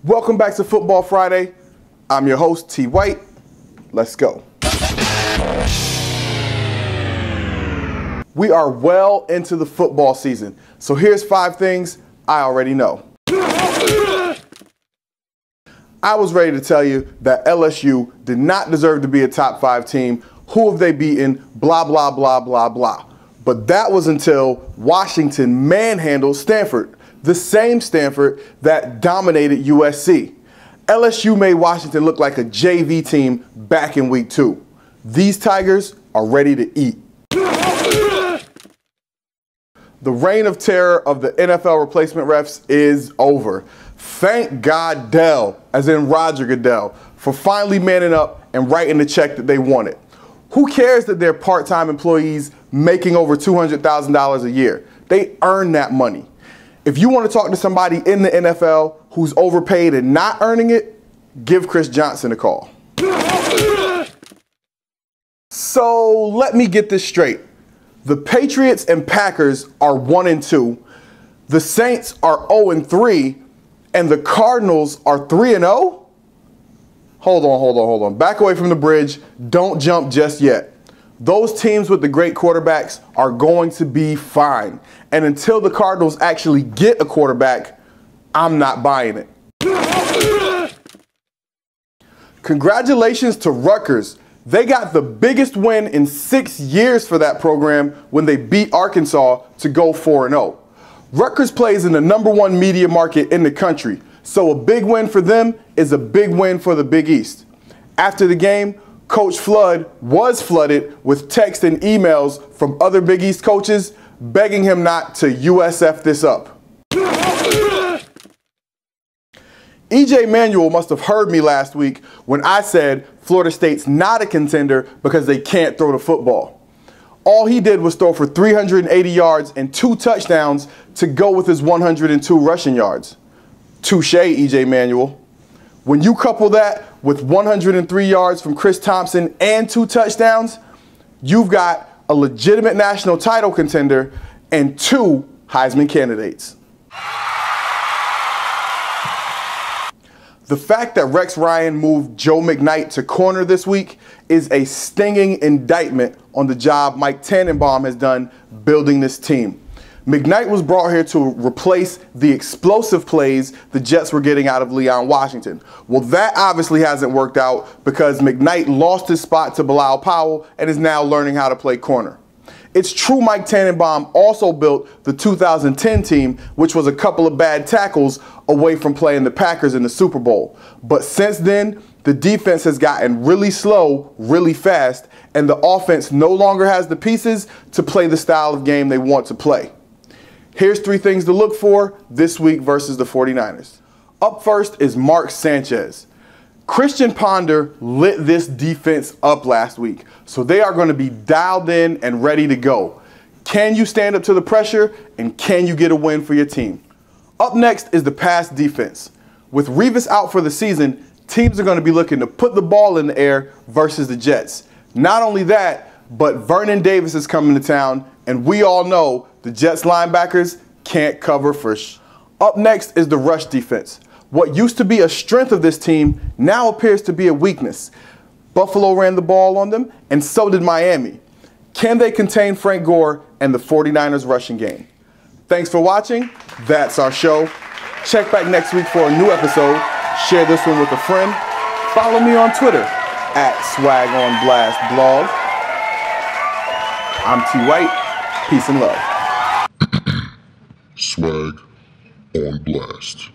Welcome back to Football Friday. I'm your host, T. White. Let's go. We are well into the football season, so here's 5 things I already know. I was ready to tell you that LSU did not deserve to be a top 5 team. Who have they beaten? Blah, blah, blah, blah, blah. But that was until Washington manhandled Stanford, the same Stanford that dominated USC. LSU made Washington look like a JV team back in week 2. These Tigers are ready to eat. The reign of terror of the NFL replacement refs is over. Thank God Dell, as in Roger Goodell, for finally manning up and writing the check that they wanted. Who cares that they're part-time employees making over $200,000 a year? They earn that money. If you want to talk to somebody in the NFL who's overpaid and not earning it, give Chris Johnson a call. So let me get this straight. The Patriots and Packers are 1-2. The Saints are 0-3. And the Cardinals are 3-0? Hold on. Back away from the bridge. Don't jump just yet. Those teams with the great quarterbacks are going to be fine. And until the Cardinals actually get a quarterback, I'm not buying it. Congratulations to Rutgers. They got the biggest win in 6 years for that program when they beat Arkansas to go 4-0. Rutgers plays in the #1 media market in the country, so a big win for them is a big win for the Big East. After the game, Coach Flood was flooded with texts and emails from other Big East coaches begging him not to USF this up. EJ Manuel must have heard me last week when I said Florida State's not a contender because they can't throw the football. All he did was throw for 380 yards and 2 touchdowns to go with his 102 rushing yards. Touche, EJ Manuel. When you couple that with 103 yards from Chris Thompson and 2 touchdowns, you've got a legitimate national title contender and 2 Heisman candidates. The fact that Rex Ryan moved Joe McKnight to corner this week is a stinging indictment on the job Mike Tannenbaum has done building this team. McKnight was brought here to replace the explosive plays the Jets were getting out of Leon Washington. Well, that obviously hasn't worked out because McKnight lost his spot to Bilal Powell and is now learning how to play corner. It's true Mike Tannenbaum also built the 2010 team, which was a couple of bad tackles away from playing the Packers in the Super Bowl. But since then, the defense has gotten really slow, really fast, and the offense no longer has the pieces to play the style of game they want to play. Here's 3 things to look for this week versus the 49ers. Up first is Mark Sanchez. Christian Ponder lit this defense up last week, so they are going to be dialed in and ready to go. Can you stand up to the pressure, and can you get a win for your team? Up next is the pass defense. With Revis out for the season, teams are going to be looking to put the ball in the air versus the Jets. Not only that, but Vernon Davis is coming to town, and we all know the Jets linebackers can't cover for Up next is the rush defense. What used to be a strength of this team now appears to be a weakness. Buffalo ran the ball on them, and so did Miami. Can they contain Frank Gore and the 49ers rushing game? Thanks for watching. That's our show. Check back next week for a new episode. Share this one with a friend. Follow me on Twitter @SwagOnBlastBlog. I'm T. White. Peace and love. Swag on Blast.